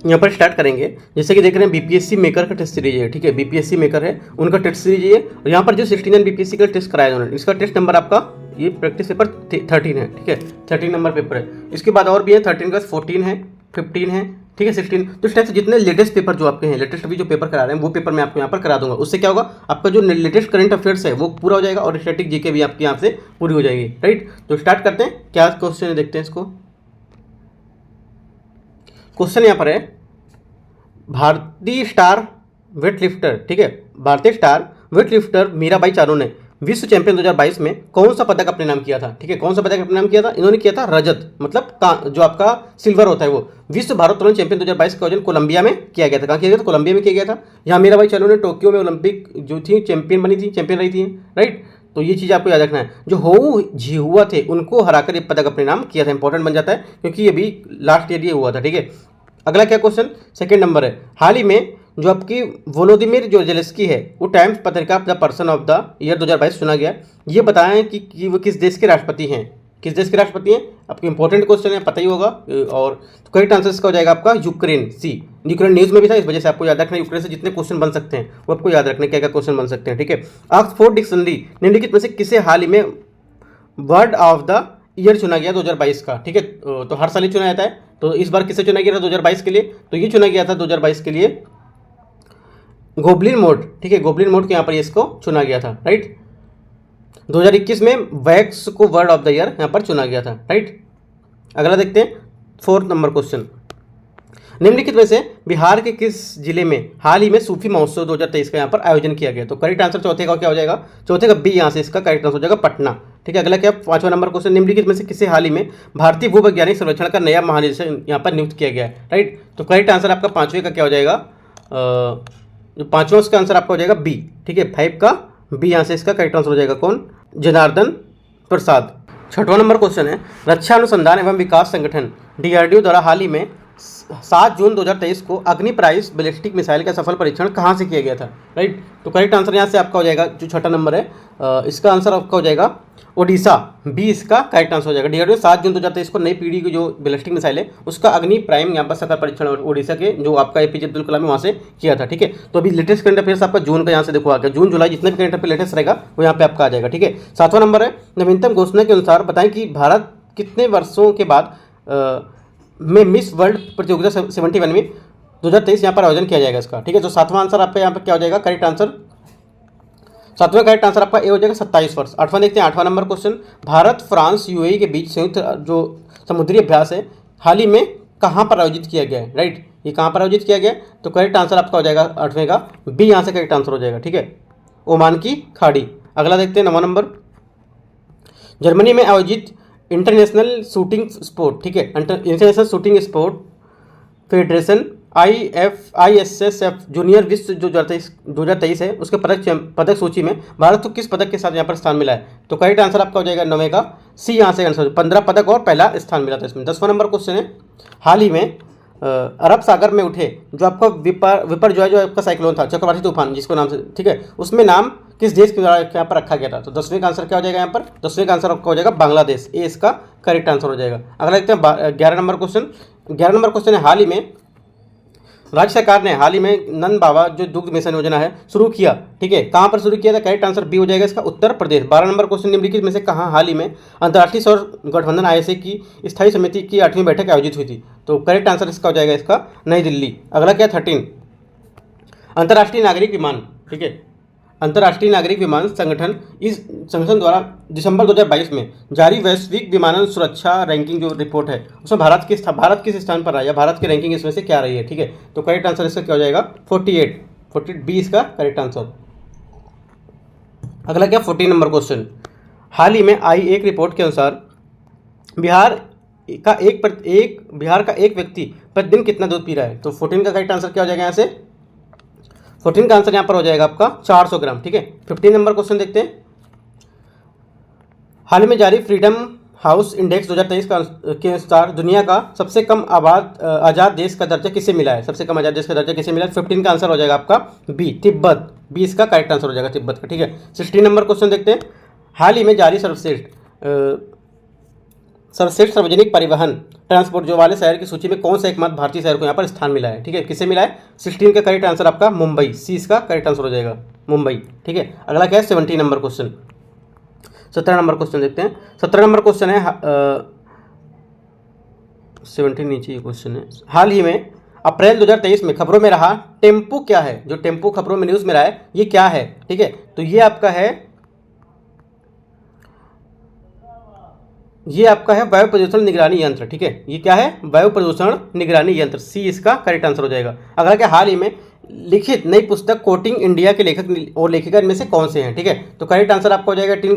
यहाँ पर स्टार्ट करेंगे। जैसे कि देख रहे हैं बीपीएससी मेकर का टेस्ट सीरीज है, ठीक है, बीपीएससी मेकर है उनका टेस्ट सीरीज है। और यहाँ पर जो 69 बीपीएससी का टेस्ट कराया उन्होंने, इसका टेस्ट नंबर आपका ये प्रैक्टिस पेपर 13 है, ठीक है, 13 नंबर पेपर है। इसके बाद और भी है 13 का 14 है, 15 है, ठीक है, 16। तो इस टाइप से जितने लेटेस्ट पेपर जो आपके हैं, लेटेस्ट अभी जो पेपर करा रहे हैं वो पेपर मैं आपको यहाँ पर करा दूंगा। उससे क्या होगा, आपका जो लेटेस्ट करंट अफेयर्स है वो पूरा हो जाएगा और स्टैटिक जीके भी आपके यहाँ से पूरी हो जाएगी, राइट। तो स्टार्ट करते हैं, क्या क्वेश्चन है देखते हैं इसको। क्वेश्चन यहाँ पर है, भारतीय स्टार वेटलिफ्टर, ठीक है, भारतीय स्टार वेटलिफ्टर मीराबाई चानू ने विश्व चैंपियन 2022 में कौन सा पदक अपने नाम किया था, ठीक है, कौन सा पदक अपने नाम किया था, इन्होंने किया था रजत, मतलब जो आपका सिल्वर होता है वो। विश्व भारोत्तोलन चैंपियन 2022 का आयोजन कोलंबिया में किया गया था। कहाँ किया गया था, कोलंबिया में किया गया था। यहाँ मीराबाई चानू ने टोक्यो में ओलंपिक जो थी चैंपियन बनी थी, चैंपियन रही थी, राइट। तो ये चीज़ आपको याद रखना है। जो होऊ झिहुआ थे उनको हराकर ये पदक अपने नाम किया था, इंपॉर्टेंट बन जाता है क्योंकि ये भी लास्ट ईयर ये हुआ था, ठीक है। अगला क्या क्वेश्चन, सेकंड नंबर है, हाल ही में जो आपकी वोलोदिमिर जो जेलेंस्की है वो टाइम्स पत्रिका the person of the year 2022 चुना गया। ये बताएं कि वो किस देश के राष्ट्रपति हैं, किस देश के राष्ट्रपति हैं। आपको इंपॉर्टेंट क्वेश्चन है, पता ही होगा। और तो करेक्ट आंसर इसका हो जाएगा आपका यूक्रेन। सी, यूक्रेन न्यूज़ में भी था, इस वजह से आपको याद रखना है। यूक्रेन से जितने क्वेश्चन बन सकते हैं वो आपको याद रखना है, क्या क्या क्वेश्चन बन सकते हैं, ठीक है। ऑक्सफोर्ड डिक्शनरी निम्नलिखित में से किसे हाल ही में वर्ड ऑफ द ईयर चुना गया 2022 का, ठीक है। तो हर साल ही चुना जाता है, तो इस बार किसे चुना गया था 2022 के लिए, तो ये चुना गया था 2022 के लिए गोबलिन मोड, ठीक है, गोबलिन मोड के यहाँ पर इसको चुना गया था, राइट। 2021 में वैक्स को वर्ड ऑफ द ईयर यहाँ पर चुना गया था, राइट। अगला देखते हैं, 4th नंबर क्वेश्चन, निम्नलिखित में से बिहार के किस जिले में हाल ही में सूफी महोत्सव 2023 का यहाँ पर आयोजन किया गया। तो करेक्ट आंसर चौथे का क्या हो जाएगा, चौथे का बी यहाँ से इसका करेक्ट आंसर हो जाएगा पटना, ठीक है। अगला क्या, 5वां नंबर क्वेश्चन, निम्नलिखित में से किसे हाल ही में भारतीय भूवैज्ञानिक सर्वेक्षण का नया महानिदेशक यहाँ पर नियुक्त किया गया है, राइट। तो करेक्ट आंसर आपका 5वें का क्या हो जाएगा, जो 5वां उसका आंसर आपका हो जाएगा बी, ठीक है, 5 का बी यहाँ से इसका करेक्ट आंसर हो जाएगा कौन, जनार्दन प्रसाद। 6वां नंबर क्वेश्चन है, रक्षा अनुसंधान एवं विकास संगठन डीआरडीओ द्वारा हाल ही में 7 जून 2023 को अग्नि प्राइस बैलिस्टिक मिसाइल का सफल परीक्षण कहाँ से किया गया था, राइट। तो करेक्ट आंसर यहाँ से आपका हो जाएगा, जो 6वां नंबर है इसका आंसर आपका हो जाएगा ओडिशा, बी इसका करेक्ट आंसर हो जाएगा। डीआरडीओ 7 जून 2023 को नई पीढ़ी की जो बैलिस्टिक मिसाइल है उसका अग्नि प्राइम यहाँ पर सफल परीक्षण ओडिशा के जो आपका एपीजे अब्दुल कलाम है वहाँ से किया था, ठीक है। तो अभी लेटेस्ट करंट अफेयर्स आपका जून का यहाँ से देखो आ गया, जून जुलाई जितना भी करंट अफेयर लेटेस्ट रहेगा वो यहाँ पे आपका आ जाएगा, ठीक है। 7वां नंबर है, नवीनतम घोषणा के अनुसार बताएं कि भारत कितने वर्षों के बाद में मिस वर्ल्ड प्रतियोगिता 71 में 2023 यहाँ पर आयोजन किया जाएगा इसका, ठीक है। तो 7वां आंसर आपका यहाँ पर क्या हो जाएगा, करेक्ट आंसर 7वां करेक्ट आंसर आपका ए हो जाएगा 27 वर्ष। 8वां देखते हैं, 8वां number question, Bharat France UAE के बीच संयुक्त जो समुद्री अभ्यास है हाल ही में कहाँ पर आयोजित किया गया है, राइट। ये कहाँ पर आयोजित किया गया है, तो करेक्ट आंसर आपका हो जाएगा 8वें का बी यहाँ से करेक्ट आंसर हो जाएगा, ठीक है, ओमान की खाड़ी। अगला देखते हैं 9वां नंबर, जर्मनी में आयोजित इंटरनेशनल शूटिंग स्पोर्ट, ठीक है, international shooting sport federation ISSF junior विश्व जो 2023 है उसके पदक सूची में भारत को किस पदक के साथ यहाँ पर स्थान मिला है। तो करेक्ट आंसर आपका हो जाएगा 9वें का सी यहाँ से आंसर, 15 पदक और पहला स्थान मिला था इसमें। 10वां नंबर क्वेश्चन है, हाल ही में अरब सागर में उठे जो आपका विपर जो है जो आपका साइक्लोन था, चक्रवाती तूफान जिसको नाम से, ठीक है, उसमें नाम किस देश के द्वारा यहाँ पर रखा गया था। तो 10वें का आंसर क्या हो जाएगा यहाँ पर, 10वें का आंसर आपका हो जाएगा बांग्लादेश, ए इसका करेक्ट आंसर हो जाएगा। अगला देखते हैं 11 नंबर क्वेश्चन। 11 नंबर क्वेश्चन है, हाल ही में राज्य सरकार ने हाल ही में नंद बाबा जो दुग्ध मिशन योजना है शुरू किया, ठीक है, कहाँ पर शुरू किया था, करेक्ट आंसर बी हो जाएगा इसका उत्तर प्रदेश। 12 नंबर क्वेश्चन, निम्नलिखित में से कहाँ हाल ही में अंतर्राष्ट्रीय सौर गठबंधन ISA की स्थायी समिति की 8वीं बैठक आयोजित हुई थी। तो करेक्ट आंसर इसका हो जाएगा इसका नई दिल्ली। अगला क्या, 13 अंतर्राष्ट्रीय नागरिक विमान, ठीक है, अंतर्राष्ट्रीय नागरिक विमान संगठन, इस संगठन द्वारा दिसंबर 2022 में जारी वैश्विक विमानन सुरक्षा रैंकिंग जो रिपोर्ट है उसमें भारत किस स्थान पर रहा है, भारत की रैंकिंग इसमें से क्या रही है, ठीक है। तो करेक्ट आंसर इसका क्या हो जाएगा 48 बी इसका करेक्ट आंसर। अगला क्या, 14 नंबर क्वेश्चन, हाल ही में आई एक रिपोर्ट के अनुसार बिहार का एक व्यक्ति प्रतिदिन कितना दूध पी रहा है। तो 14 का करेक्ट आंसर क्या हो जाएगा यहाँ से, 14 का आंसर यहाँ पर हो जाएगा आपका 400 ग्राम, ठीक है। 15 नंबर क्वेश्चन देखते हैं, हाल ही में जारी फ्रीडम हाउस इंडेक्स 2023 के अनुसार दुनिया का सबसे कम आज़ाद देश का दर्जा किसे मिला है, सबसे कम आज़ाद देश का दर्जा किसे मिला है। 15 का आंसर हो जाएगा आपका बी, तिब्बत, बी इसका करेक्ट आंसर हो जाएगा तिब्बत का, ठीक है। 16 नंबर क्वेश्चन देखते हैं, हाल ही में जारी सर्वश्रेष्ठ सार्वजनिक परिवहन ट्रांसपोर्ट जो वाले शहर की सूची में कौन सा एकमात्र भारतीय शहर को यहाँ पर स्थान मिला है, ठीक है, किसे मिला है? 16 का करेक्ट आंसर आपका मुंबई, सी इसका करेक्ट आंसर हो जाएगा, मुंबई, ठीक है। अगला क्या है? 17 नंबर क्वेश्चन, 17 नंबर क्वेश्चन देखते हैं। 17 नंबर क्वेश्चन है 17 नीचे ये क्वेश्चन है। हाल ही में अप्रैल 2023 में खबरों में रहा टेम्पो क्या है? जो टेम्पो खबरों में न्यूज़ में रहा है ये क्या है, ठीक है, तो ये आपका है वायु प्रदूषण निगरानी यंत्र, ठीक है, ये क्या है? वायु प्रदूषण निगरानी यंत्र, सी इसका करेक्ट आंसर हो जाएगा। अगला क्या? हाल ही में लिखित नई पुस्तक कोटिंग इंडिया के लेखक और लेखिका इनमें से कौन से हैं, ठीक है, तो करेक्ट आंसर आपका हो जाएगा 18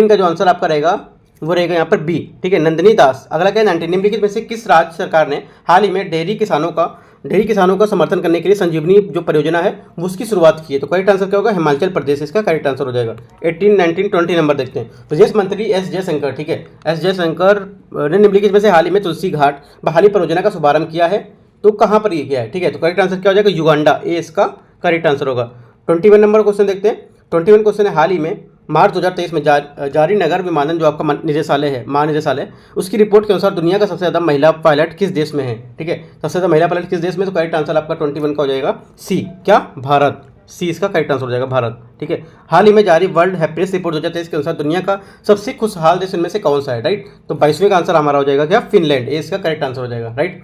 का जो आंसर आपका रहेगा वो रहेगा यहाँ पर बी, ठीक है, नंदिनी दास। अगला क्या है? 19 निम्नलिखित में से किस राज्य सरकार ने हाल ही में डेयरी किसानों का समर्थन करने के लिए संजीवनी जो परियोजना है वो उसकी शुरुआत की है, तो करेक्ट आंसर क्या होगा? हिमाचल प्रदेश इसका करेक्ट आंसर हो जाएगा। 18, 19, 20 नंबर देखते हैं। विदेश मंत्री एस जयशंकर, ठीक है, एस जयशंकर ने निम्नलिखित में से हाल ही में तुलसी घाट बहाली परियोजना का शुभारंभ किया है, तो कहाँ पर ये किया है, ठीक है, तो करेक्ट आंसर क्या हो जाएगा? युगांडा, ए इसका करेक्ट आंसर होगा। 21 नंबर क्वेश्चन देखते हैं। 21 क्वेश्चन है, हाल ही में मार्च 2023 में जारी नगर विमानन जो आपका निदेशालय है, महानिदेशालय, उसकी रिपोर्ट के अनुसार दुनिया का सबसे ज़्यादा महिला पायलट किस देश में है, ठीक है, सबसे ज़्यादा महिला पायलट किस देश में, तो करेक्ट आंसर आपका 21 का हो जाएगा सी, क्या? भारत, सी इसका करेक्ट आंसर हो जाएगा, भारत, ठीक है। हाल ही में जारी वर्ल्ड हैप्पीनेस रिपोर्ट 2023 के अनुसार दुनिया का सबसे खुशहाल देश इनमें से कौन सा है, राइट, तो 22वें का आंसर हमारा हो जाएगा क्या? फिनलैंड, ए इसका करेक्ट आंसर हो जाएगा, राइट।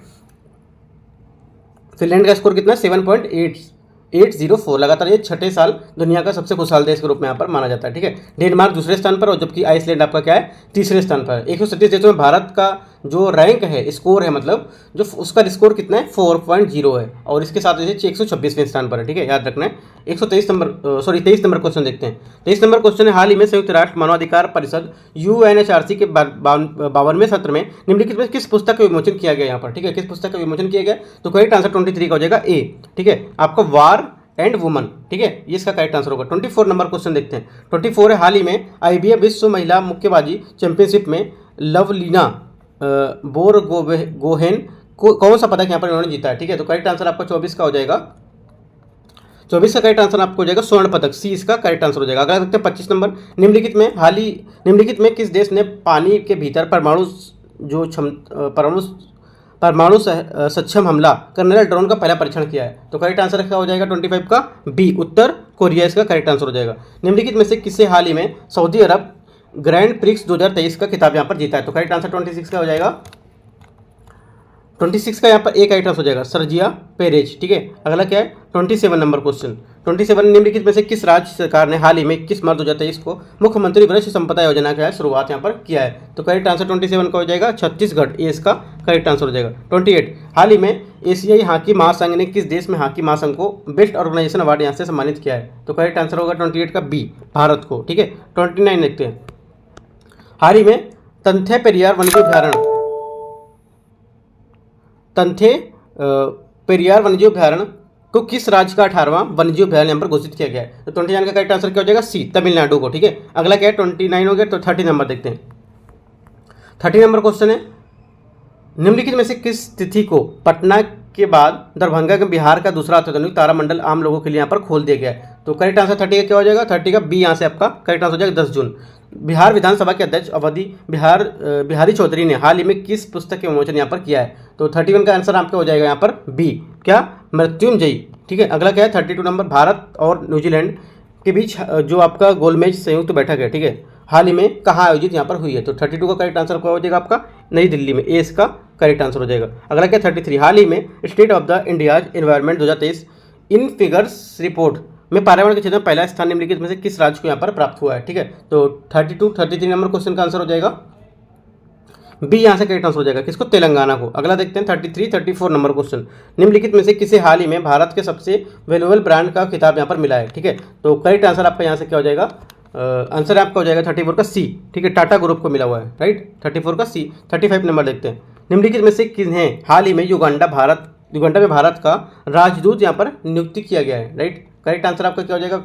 फिनलैंड का स्कोर कितना? 7.804, लगातार ये 6ठे साल दुनिया का सबसे खुशहाल देश के रूप में यहाँ पर माना जाता है, ठीक है। डेनमार्क दूसरे स्थान पर, और जबकि आइसलैंड आपका क्या है? तीसरे स्थान पर। 137 देशों में भारत का जो रैंक है, स्कोर है, मतलब जो उसका स्कोर कितना है? 4.0 है, और इसके साथ 126वें स्थान पर है, ठीक है, याद रखना है। 23 नंबर क्वेश्चन देखते हैं। 23 नंबर क्वेश्चन है, हाल ही में संयुक्त राष्ट्र मानवाधिकार परिषद UNHRC के 52वें सत्र में निम्नलिखित में किस पुस्तक का विमोचन किया गया यहाँ पर, ठीक है, किस पुस्तक का विमोचन किया गया, तो करेक्ट आंसर 23 का हो जाएगा ए, ठीक है, आपका वार एंड वुमन, ठीक है, ये इसका करेक्ट आंसर होगा। 24 नंबर क्वेश्चन देखते हैं। 24 है, हाल ही में IBF विश्व महिला मुक्केबाजी चैंपियनशिप में लवलीना बोरगोहेन को कौन सा पदक यहाँ पर इन्होंने जीता है, ठीक है, तो करेक्ट आंसर आपका 24 का हो जाएगा। 24 का करेक्ट आंसर आपको हो जाएगा स्वर्ण पदक, सी इसका करेक्ट आंसर हो जाएगा। अगला देखते हैं 25 नंबर। निम्नलिखित में किस देश ने पानी के भीतर परमाणु सक्षम हमला करने वाले ड्रोन का पहला परीक्षण किया है, तो करेक्ट आंसर क्या हो जाएगा? 25 का बी, उत्तर कोरिया इसका करेक्ट आंसर हो जाएगा। निम्नलिखित में से किसे हाल ही में सऊदी अरब ग्रैंड प्रिक्स 2023 का खिताब यहाँ पर जीता है, तो करेक्ट आंसर 26 का हो जाएगा। 26 का यहाँ पर एक आइटम हो जाएगा, सर्जिया पेरेज, ठीक है। अगला क्या है? 27 नंबर क्वेश्चन। 27 निम्नलिखित में से किस राज्य सरकार ने हाल ही में 21 मार्च 2023 को मुख्यमंत्री वृक्ष संपदा योजना का शुरुआत यहाँ पर किया है, तो करेक्ट आंसर 27 का हो जाएगा छत्तीसगढ़, ये इसका करेक्ट आंसर हो जाएगा। 28 हाल ही में एशियाई हॉकी महासंघ ने किस देश में हॉकी महासंघ को बेस्ट ऑर्गेनाइजेशन अवार्ड यहाँ से सम्मानित किया है, तो करेक्ट आंसर होगा 28 का बी, भारत को, ठीक है। 29 देखते हैं। हाल ही में तंथे पेरियार वन्यजीव अभ्यारण्य को किस राज्य का 18वां वन्यजीव अभ्यारण्य यहाँ पर घोषित किया गया है, तो 29 का करेक्ट आंसर क्या हो जाएगा? सी, तमिलनाडु को, ठीक है। अगला क्या है? 29 हो गया, तो 30 नंबर देखते हैं। 30 नंबर क्वेश्चन है, निम्नलिखित में से किस तिथि को पटना के बाद दरभंगा के बिहार का दूसरा अत्याधुनिक तारामंडल आम लोगों के लिए यहाँ पर खोल दिया गया है, तो करेक्ट आंसर 30 का क्या हो जाएगा? 30 का बी यहाँ से आपका करेक्ट आंसर हो जाएगा 10 जून। बिहार विधानसभा के अध्यक्ष अवधि बिहारी चौधरी ने हाल ही में किस पुस्तक के विमोचन यहाँ पर किया है, तो 31 का आंसर आपका हो जाएगा यहाँ पर बी, क्या? मृत्युंजयी, ठीक है। अगला क्या है? 32 नंबर, भारत और न्यूजीलैंड के बीच जो आपका गोलमेज संयुक्त बैठक है, ठीक है, हाल ही में कहाँ आयोजित यहाँ पर हुई है, तो 32 का करेक्ट आंसर क्या हो जाएगा आपका? नई दिल्ली में, ए इसका करेक्ट आंसर हो जाएगा। अगला क्या? 33 हाल ही में state of the India's environment 2023 in figures report में पर्यावरण के क्षेत्र में पहला स्थान निम्नलिखित में से किस राज्य को यहाँ पर प्राप्त हुआ है, ठीक है, तो 33 नंबर क्वेश्चन का आंसर हो जाएगा बी, यहाँ से करेक्ट आंसर हो जाएगा किसको? तेलंगाना को। अगला देखते हैं 34 नंबर क्वेश्चन। निम्नलिखित में से किसे हाल ही में भारत के सबसे वैल्यूएबल ब्रांड का खिताब यहाँ पर मिला है, ठीक है, तो करेक्ट आंसर आपका यहाँ से क्या हो जाएगा? आंसर आपका हो जाएगा 34 का सी, ठीक है, टाटा ग्रुप को मिला हुआ है, राइट, 34 का सी। 35 नंबर देखते हैं। निम्नलिखित में से किन्हें हाल ही में युगांडा में भारत का राजदूत यहाँ पर नियुक्ति किया गया है, राइट, करेक्ट आंसर आपका क्या हो जाएगा?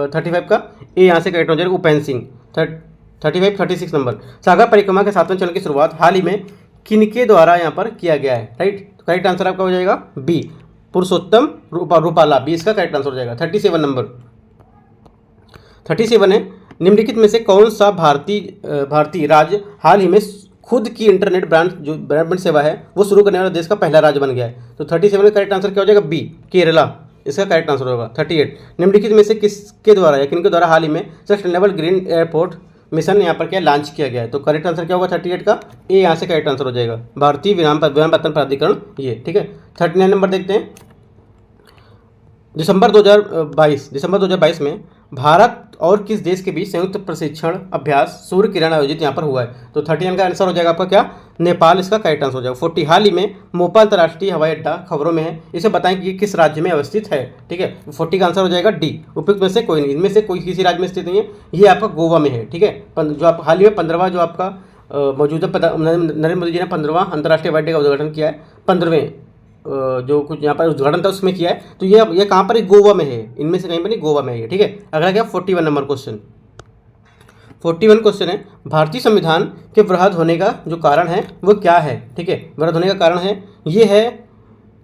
35 का ए यहाँ से करेक्ट हो जाएगा, उपेंद्र सिंह। 36 नंबर, सागर परिक्रमा के 7वें चरण की शुरुआत हाल ही में किनके द्वारा यहाँ पर किया गया है, राइट, तो करेक्ट आंसर आपका हो जाएगा बी, पुरुषोत्तम रूपाला, बी इसका करेक्ट आंसर हो जाएगा। 37 नंबर 37 है, निम्नलिखित में से कौन सा भारतीय राज्य हाल ही में खुद की इंटरनेट ब्रॉडबैंड सेवा है वो शुरू करने वाला देश का पहला राज्य बन गया है। तो 37 का करेक्ट आंसर क्या हो जाएगा? बी, केरला, इसका करेक्ट आंसर होगा। 38, निम्नलिखित में से किसके द्वारा या किनके द्वारा हाल ही में सस्टेनेबल ग्रीन एयरपोर्ट मिशन यहाँ पर क्या लॉन्च किया गया है? तो करेक्ट आंसर क्या होगा 38 का? ए यहाँ से करेक्ट आंसर हो जाएगा, भारतीय विमानपत्तन प्राधिकरण, ये ठीक है। 39 नंबर देखते हैं। दिसंबर 2022 में भारत और किस देश के बीच संयुक्त प्रशिक्षण अभ्यास सूर्य किरण आयोजित यहाँ पर हुआ है? तो 39 का आंसर हो जाएगा आपका क्या? नेपाल, इसका करेक्ट आंसर हो जाएगा। 40, हाल ही में मोपा अंतर्राष्ट्रीय हवाई अड्डा खबरों में है, इसे बताएं कि ये किस राज्य में अवस्थित है, ठीक है। 40 का आंसर हो जाएगा डी, उपयुक्त में से कोई नहीं, इनमें से कोई किसी राज्य में स्थित नहीं है, ये आपका गोवा में है, ठीक है। जो आप हाल ही में 15वां जो आपका मौजूदा नरेंद्र मोदी जी ने 15वां अंतर्राष्ट्रीय हवाई अड्डे का उद्घाटन किया है, 15वें जो कुछ यहाँ पर उद्घाटन था उसमें किया है। तो ये कहाँ पर है? गोवा में है, इनमें से कहीं पर नहीं, गोवा में है, ठीक है। अगला क्या? 41 नंबर क्वेश्चन। 41 क्वेश्चन है, भारतीय संविधान के वृहद होने का जो कारण है वो क्या है? ठीक है, वृहद होने का कारण है ये है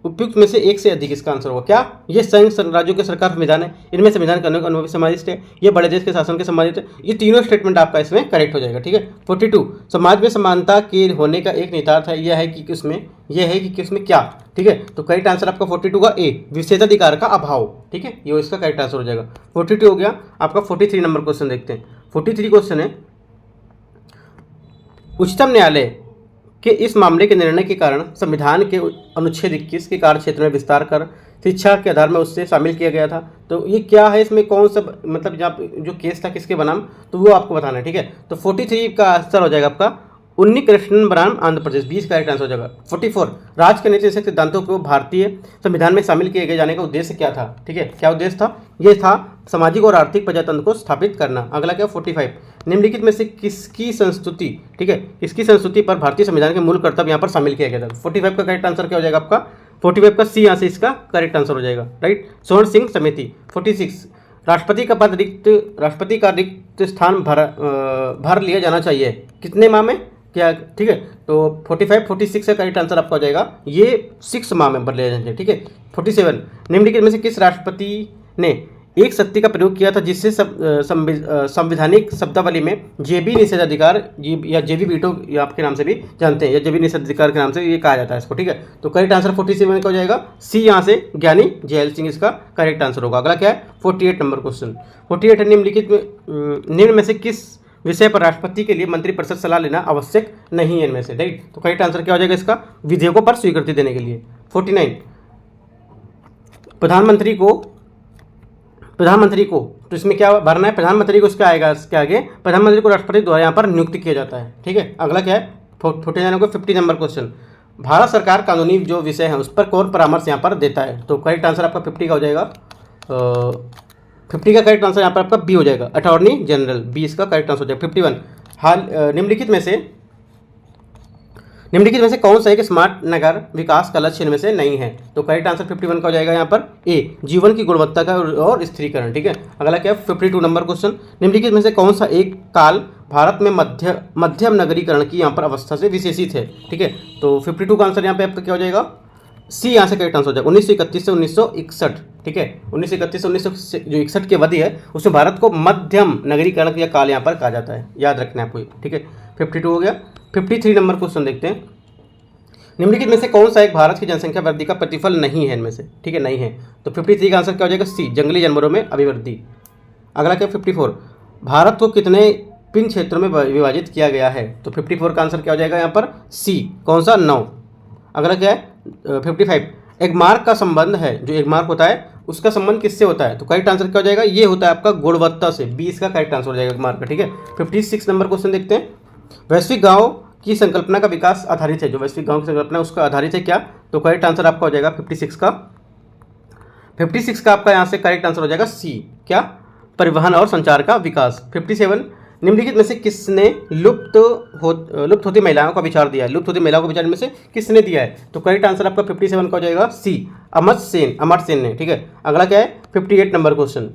उपयुक्त में से एक से अधिक, इसका आंसर होगा क्या? ये संयुक्त राज्यों के सरकार संविधान है, इनमें संविधान करने को अनुभवी समाजिस्ट है, ये बड़े देश के शासन के संबंधित है। ये तीनों स्टेटमेंट आपका इसमें करेक्ट हो जाएगा, ठीक है। 42, समाज में समानता के होने का एक निहितार्थ है, यह है कि किसमें क्या, ठीक है। तो करेक्ट आंसर आपका 42 का ए, विशेषाधिकार का अभाव, ठीक है, ये इसका करेक्ट आंसर हो जाएगा। 42 हो गया आपका। 43 नंबर क्वेश्चन देखते हैं। 43 क्वेश्चन है, उच्चतम न्यायालय कि इस मामले के निर्णय के कारण संविधान के अनुच्छेद 21 के कार्य क्षेत्र में विस्तार कर शिक्षा के आधार में उससे शामिल किया गया था। तो ये क्या है, इसमें कौन सा मतलब जहाँ जो केस था किसके बनाम, तो वो आपको बताना है, ठीक है। तो 43 का आंसर हो जाएगा आपका उन्नी कृष्णन बनाम आंध्र प्रदेश, 20 का करेक्ट आंसर हो जाएगा। 44, राज्य के नीति सिद्धांतों को भारतीय संविधान में शामिल किए गए जाने का उद्देश्य क्या था? ठीक है, क्या उद्देश्य था? ये था सामाजिक और आर्थिक प्रजातंत्र को स्थापित करना। अगला क्या? 45, निम्नलिखित में से किसकी संस्तुति, ठीक है, किसकी संस्तुति पर भारतीय संविधान के मूल कर्तव्य यहाँ पर शामिल किया गया था? 45 का करेक्ट आंसर क्या हो जाएगा आपका? 45 का सी यहाँ से इसका करेक्ट आंसर हो जाएगा, राइट, स्वर्ण सिंह समिति। 46, राष्ट्रपति का रिक्त स्थान भर लिया जाना चाहिए कितने माह में, क्या, ठीक है। तो 45, 46 का करेक्ट आंसर आपका हो जाएगा ये 6 माह में भर लिया जाना चाहिए, ठीक है। 47, निम्नलिखित में से किस राष्ट्रपति ने एक शक्ति का प्रयोग किया था जिससे संवैधानिक शब्दावली में जेबी निषेधाधिकार या जेबी वीटो या आपके नाम से भी जानते हैं, या जेबी निषेधाधिकार के नाम से ये कहा जाता है इसको, ठीक है। तो करेक्ट आंसर 47 का हो जाएगा सी, यहाँ से ज्ञानी जैल सिंह इसका करेक्ट आंसर होगा। अगला क्या है? 48 नंबर क्वेश्चन। 48 है, निम्न में से किस विषय पर राष्ट्रपति के लिए मंत्रिपरिषद सलाह लेना आवश्यक नहीं है इनमें से, राइट। तो करेक्ट आंसर क्या हो जाएगा इसका? विधेयकों पर स्वीकृति देने के लिए। 49, प्रधानमंत्री को तो इसमें क्या भरना है? प्रधानमंत्री को इसका आएगा, इसके आगे प्रधानमंत्री को राष्ट्रपति द्वारा यहाँ पर नियुक्त किया जाता है, ठीक है। अगला क्या है? 50 नंबर क्वेश्चन, भारत सरकार कानूनी जो विषय है उस पर कौन परामर्श यहाँ पर देता है? तो करेक्ट आंसर आपका 50 का हो जाएगा। 50 का करेक्ट आंसर यहाँ पर आपका बी हो जाएगा, अटॉर्नी जनरल, बी इसका करेक्ट आंसर हो जाएगा। 51, हाल निम्नलिखित में से कौन सा एक स्मार्ट नगर विकास का लक्ष्य इनमें से नहीं है? तो करेक्ट आंसर 51 का हो जाएगा यहाँ पर ए, जीवन की गुणवत्ता का और स्थिरीकरण, ठीक है। अगला क्या है? 52 नंबर क्वेश्चन, निम्नलिखित में से कौन सा एक काल भारत में मध्यम नगरीकरण की यहाँ पर अवस्था से विशेषित है, ठीक है। तो 52 का आंसर यहाँ पे आपका क्या हो जाएगा? सी, यहाँ से करेक्ट आंसर हो जाएगा। 1931 से 1961, ठीक है। 1931 से 1961 की अवधि है उसमें भारत को मध्यम नगरीकरण का काल यहाँ पर कहा जाता है, याद रखना है आपको, ठीक है। 52 हो गया। 53 नंबर क्वेश्चन देखते हैं, निम्नलिखित में से कौन सा एक भारत की जनसंख्या वृद्धि का प्रतिफल नहीं है इनमें से, ठीक है, नहीं है। तो 53 का आंसर क्या हो जाएगा? सी, जंगली जानवरों में अभिवृद्धि। अगला क्या? 54, भारत को कितने पिन क्षेत्रों में विभाजित किया गया है? तो 54 का आंसर क्या हो जाएगा यहाँ पर? सी, कौन सा? 9। अगला क्या है? 55, एगमार्क का संबंध है, जो एगमार्क होता है उसका संबंध किससे होता है? तो करेक्ट आंसर क्या हो जाएगा? ये होता है आपका गुणवत्ता से, 20 का करेक्ट आंसर हो जाएगा एगमार्क का, ठीक है। 56 नंबर क्वेश्चन देखते हैं, वैश्विक गांव की संकल्पना का विकास आधारित है, जो वैश्विक गांव की संकल्पना उसका आधारित है क्या? तो करेक्ट आंसर आपका हो जाएगा 56 का आपका यहाँ से करेक्ट आंसर हो जाएगा सी, क्या? परिवहन और संचार का विकास। 57, निम्नलिखित में से किसने लुप्त होती महिलाओं का विचार दिया है? लुप्त होती महिलाओं का विचार में से किसने दिया है? तो करेक्ट आंसर आपका 57 का हो जाएगा सी, अमर्त्य सेन ने, ठीक है। अगला क्या है? 58 नंबर क्वेश्चन,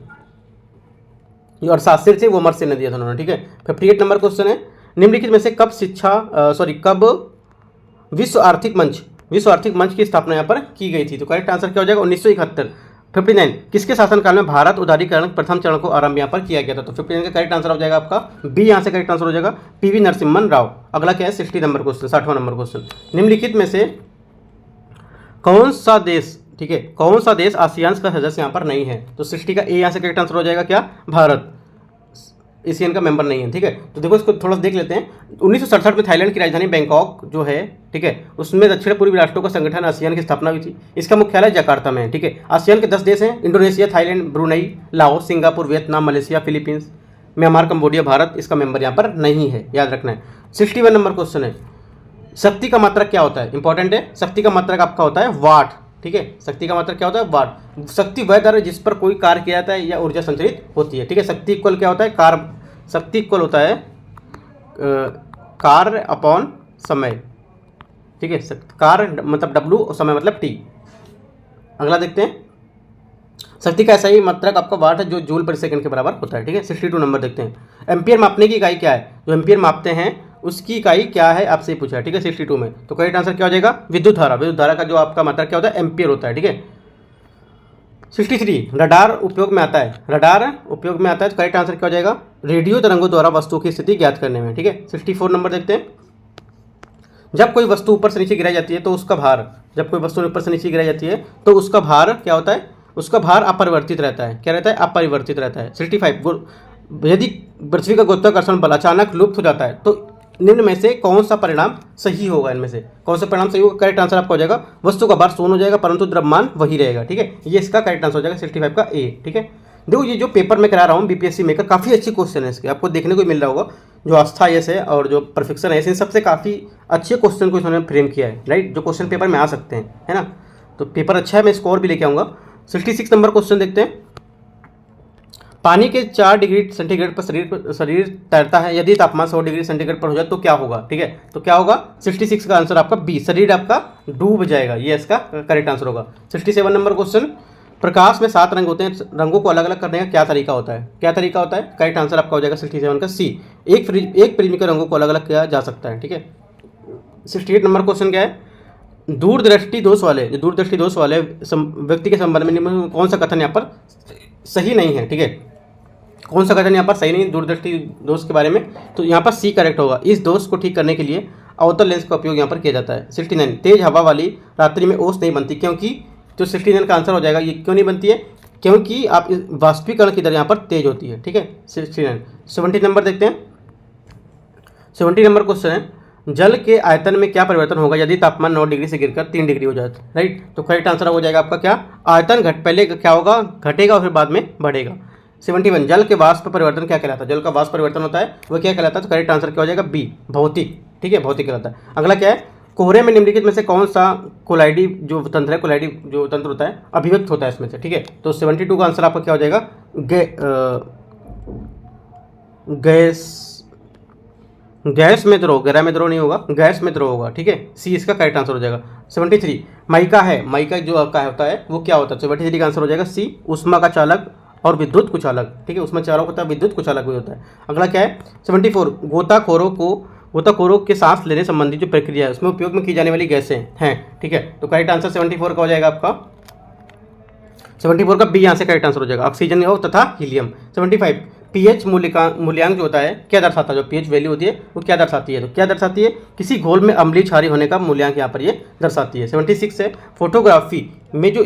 जो अर्थशास्त्री थे वो अमर्त्य सेन ने दिया था उन्होंने, ठीक है। 58 नंबर क्वेश्चन है, निम्नलिखित में से कब विश्व आर्थिक मंच की स्थापना यहाँ पर की गई थी? तो करेक्ट आंसर क्या हो जाएगा? 1971। 59 किसके शासनकाल में भारत उदारीकरण प्रथम चरण को आरंभ यहाँ पर किया गया था? तो 59 का करेक्ट आंसर हो जाएगा आपका बी, यहाँ से करेक्ट आंसर हो जाएगा पीवी नरसिम्हन राव। अगला क्या है 60 नंबर क्वेश्चन, 60वां नंबर क्वेश्चन, निम्नलिखित में से कौन सा देश, ठीक है, कौन सा देश आसियान का सदस्य यहाँ पर नहीं है? तो 60 का ए यहाँ से करेक्ट आंसर हो जाएगा क्या? भारत एशियन का मेंबर नहीं है, ठीक है। तो देखो इसको थोड़ा देख लेते हैं। 1967 में थाईलैंड की राजधानी बैंकॉक जो है, ठीक है, उसमें दक्षिण पूर्वी राष्ट्रों का संगठन आसियान की स्थापना हुई थी। इसका मुख्यालय जकार्ता में है, ठीक है। आसियान के 10 देश हैं, Indonesia, Thailand, Brunei, Laos, Singapore, Vietnam, Malaysia, Philippines, Myanmar, Cambodia. Bharat इसका मेंबर यहाँ पर नहीं है, याद रखना है। 61 नंबर क्वेश्चन है, शक्ति का मात्रक क्या होता है? इंपॉर्टेंट है। शक्ति का मात्रक आपका होता है वाट, ठीक है। शक्ति का मात्रक क्या होता है? वाट। शक्ति वह दर है जिस पर कोई कार्य किया जाता है या ऊर्जा संचरित होती है, ठीक है। शक्ति इक्वल क्या होता है? कार्य। शक्ति इक्वल होता है कार्य अपॉन समय, ठीक है। कार्य मतलब डब्लू और समय मतलब टी। अगला देखते हैं, शक्ति का ऐसा ही मात्रक आपका वाट है जो जूल पर सेकंड के बराबर होता है, ठीक है। 62 नंबर देखते हैं, एम्पियर मापने की इकाई क्या है? जो एम्पियर मापते हैं उसकी इकाई क्या है आपसे ही पूछा है, ठीक है। 62 में तो करेक्ट आंसर क्या हो जाएगा? विद्युत धारा। विद्युत धारा का जो आपका मात्रक क्या होता है? एम्पियर होता है, ठीक है। 63 रडार उपयोग में आता है। रडार उपयोग में आता है तो करेक्ट आंसर क्या हो जाएगा? रेडियो तरंगों द्वारा वस्तु की स्थिति ज्ञात करने में, ठीक है। 64 नंबर देखते हैं, जब कोई वस्तु ऊपर से नीचे गिराई जाती है तो उसका भार, जब कोई वस्तु ऊपर से नीचे गिराई जाती है तो उसका भार क्या होता है? उसका भार अपरिवर्तित रहता है। क्या रहता है? अपरिवर्तित रहता है। 65 यदि पृथ्वी का गुरुत्वाकर्षण बल अचानक लुप्त हो जाता है तो निम्न में से कौन सा परिणाम सही होगा? इनमें से कौन सा परिणाम सही होगा? करेक्ट आंसर आपका हो जाएगा वस्तु का भार शून्य हो जाएगा परंतु द्रव्यमान वही रहेगा, ठीक है। ये इसका करेक्ट आंसर हो जाएगा 65 का ए, ठीक है। देखो ये जो पेपर में करा रहा हूँ बीपीएससी मेकर, काफ़ी अच्छी क्वेश्चन है इसके, आपको देखने को मिल रहा होगा। जो आस्था यस है और जो परफेक्शन है इन सबसे काफ़ी अच्छे क्वेश्चन को इन्होंने फ्रेम किया है, राइट, जो क्वेश्चन पेपर में आ सकते हैं, है ना। तो पेपर अच्छा है, मैं स्कोर भी लेके आऊँगा। 66 नंबर क्वेश्चन देखते हैं, पानी के 4 डिग्री सेंटीग्रेड पर शरीर तैरता है, यदि तापमान 100 डिग्री सेंटीग्रेड पर हो जाए तो क्या होगा? ठीक है, तो क्या होगा? 66 का आंसर आपका बी, शरीर आपका डूब जाएगा, ये इसका करेक्ट आंसर होगा। 67 नंबर क्वेश्चन, प्रकाश में 7 रंग होते हैं, रंगों को अलग अलग करने का क्या तरीका होता है? क्या तरीका होता है? करेक्ट आंसर आपका हो जाएगा 67 का सी, एक प्रिज्म के रंगों को अलग अलग किया जा सकता है, ठीक है। 68 नंबर क्वेश्चन क्या है, दूरदृष्टि दोष वाले व्यक्ति के संबंध में कौन सा कथन यहाँ पर सही नहीं है? ठीक है, कौन सा कथन यहाँ पर सही नहीं है दूरदृष्टि दोष के बारे में? तो यहाँ पर सी करेक्ट होगा। इस दोष को ठीक करने के लिए अवतल लेंस का उपयोग यहाँ पर किया जाता है। 69 तेज हवा वाली रात्रि में ओस नहीं बनती, क्योंकि तो 69 का आंसर हो जाएगा, ये क्यों नहीं बनती है? क्योंकि आप वाष्पीकरण की दर यहाँ पर तेज होती है, ठीक है। 69 70 नंबर देखते हैं, 70 नंबर क्वेश्चन है, जल के आयतन में क्या परिवर्तन होगा यदि तापमान 9 डिग्री से गिरकर 3 डिग्री हो जाए? राइट, तो करेक्ट आंसर हो जाएगा आपका क्या? आयतन पहले क्या होगा? घटेगा और फिर बाद में बढ़ेगा। 71 जल के वाष्प परिवर्तन क्या कहलाता है? जल का वाष्प परिवर्तन होता है वह क्या कहलाता है? तो करेक्ट आंसर क्या हो जाएगा? बी, भौतिक, ठीक है, भौतिक कहलाता है। अगला क्या है, कोहरे में निम्नलिखित में से कौन सा कोलाइडी जो तंत्र है, कोलाइडी जो तंत्र होता है अभिव्यक्त होता है इसमें से? ठीक है, तो 72 का आंसर आपका क्या हो जाएगा? गैस में द्रोह, गैरा में द्रोह नहीं होगा, गैस में द्रोह होगा, ठीक है, सी इसका करेक्ट आंसर हो जाएगा। 73 माइका है, माइका जो आपका होता है वो क्या होता है? 73 का आंसर हो जाएगा सी, ऊष्मा का चालक और विद्युत कुचालक, ठीक है, उसमें चालक होता है, विद्युत कुचालक भी होता है। अगला क्या है, 74 गोताखोरों के सांस लेने संबंधी जो प्रक्रिया है उसमें उपयोग में की जाने वाली गैसें हैं, ठीक है, तो करेक्ट आंसर 74 का हो जाएगा आपका 74 का बी, यहाँ से करेक्ट आंसर हो जाएगा, ऑक्सीजन और तथा हीलियम। 75 पीएच मूल्यांक जो होता है क्या दर्शाता है? जो पीएच वैल्यू होती है वो क्या दर्शाती है? तो क्या दर्शाती है? किसी घोल में अम्लीय क्षारीय होने का मूल्यांक यहाँ पर ये दर्शाती है। 76 है, फोटोग्राफी में जो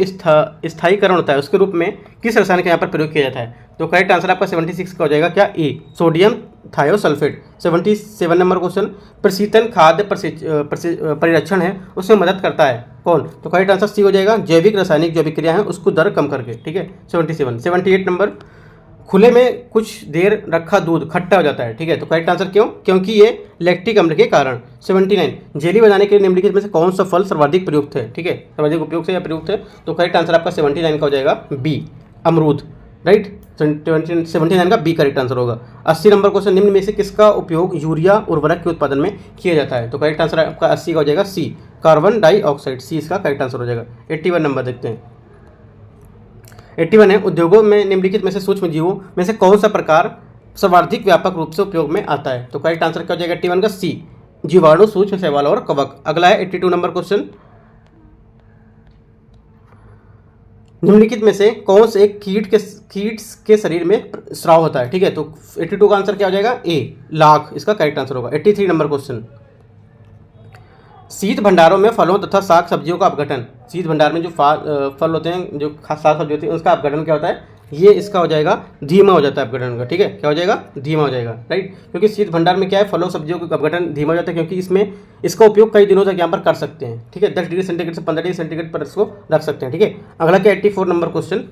स्थायीकरण होता है उसके रूप में किस रसायन का यहाँ पर प्रयोग किया जाता है? तो करेक्ट आंसर आपका 76 का हो जाएगा क्या? ए, सोडियम थायोसल्फेट। 77 नंबर क्वेश्चन, प्रशीतन खाद्य परिरक्षण है उसमें मदद करता है कौन? तो करेक्ट आंसर सी हो जाएगा, जैविक रासायनिक जो अभिक्रिया है उसको दर कम करके, ठीक है। 77 78 नंबर, खुले में कुछ देर रखा दूध खट्टा हो जाता है, ठीक है, तो करेक्ट आंसर क्यों? क्योंकि ये लैक्टिक अम्ल के कारण। 79 जेली बनाने के लिए निम्नलिखित में से कौन सा फल सर्वाधिक प्रयुक्त है? ठीक है, सर्वाधिक उपयोग है या प्रयुक्त है? तो करेक्ट आंसर आपका 79 का हो जाएगा बी, अमरूद, राइट, 79 का बी करेक्ट आंसर होगा। 80 नंबर क्वेश्चन, निम्न में से किसका उपयोग यूरिया उर्वरक के उत्पादन में किया जाता है? तो करेक्ट आंसर आपका 80 का हो जाएगा सी, कार्बन डाइऑक्साइड, सी इसका करेक्ट आंसर हो जाएगा। 81 नंबर देखते हैं, 81 है, उद्योगों में निम्नलिखित में से सूक्ष्म जीवों में से कौन सा प्रकार सर्वाधिक व्यापक रूप से उपयोग में आता है? तो करेक्ट आंसर क्या हो जाएगा? 81 का सी, जीवाणु, सूक्ष्म शैवाल और कवक। अगला है 82 नंबर क्वेश्चन, निम्नलिखित में से कौन से एक कीट के शरीर में स्राव होता है? ठीक है, तो 82 का आंसर क्या हो जाएगा? ए, लाख इसका करेक्ट आंसर होगा। 83 नंबर क्वेश्चन, शीत भंडारों में फलों तथा साग सब्जियों का अपघटन। शीत भंडार में जो फल होते हैं, जो साग सब्जी होती है, उसका अपघटन क्या होता है? ये इसका हो जाएगा धीमा हो जाता है अपघटन का। ठीक है, क्या हो जाएगा? धीमा हो जाएगा, राइट। क्योंकि शीत भंडार में क्या है, फलों सब्जियों का अपघटन धीमा हो जाता है, क्योंकि इसमें इसका उपयोग कई दिनों तक यहाँ पर कर सकते हैं। ठीक है, 10 डिग्री सेंटीग्रेड से 15 डिग्री सेंटीग्रेड पर इसको रख सकते हैं। ठीक है, अगला क्या? 84 नंबर क्वेश्चन,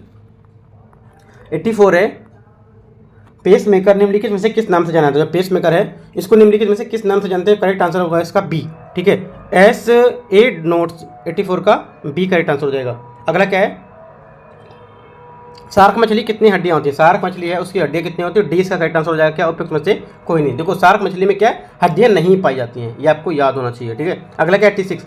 84 है, पेस मेकर निम्नलिखित में से किस नाम से जाना जाता है? जो पेस मेकर है, इसको निम्नलिखित में से किस नाम से जानते हैं? करेक्ट आंसर होगा इसका बी। ठीक है, एस ए नोट्स 84 का बी करेक्ट आंसर हो जाएगा। अगला क्या है? शार्क मछली कितनी हड्डियां होती है? शार्क मछली है, उसकी हड्डियां कितनी होती है? डी इसका करेक्ट आंसर हो जाएगा। क्या उपयुक्त में से कोई नहीं। देखो, शार्क मछली में क्या है, हड्डियां नहीं पाई जाती हैं, ये आपको याद होना चाहिए। ठीक है, अगला क्या? 86,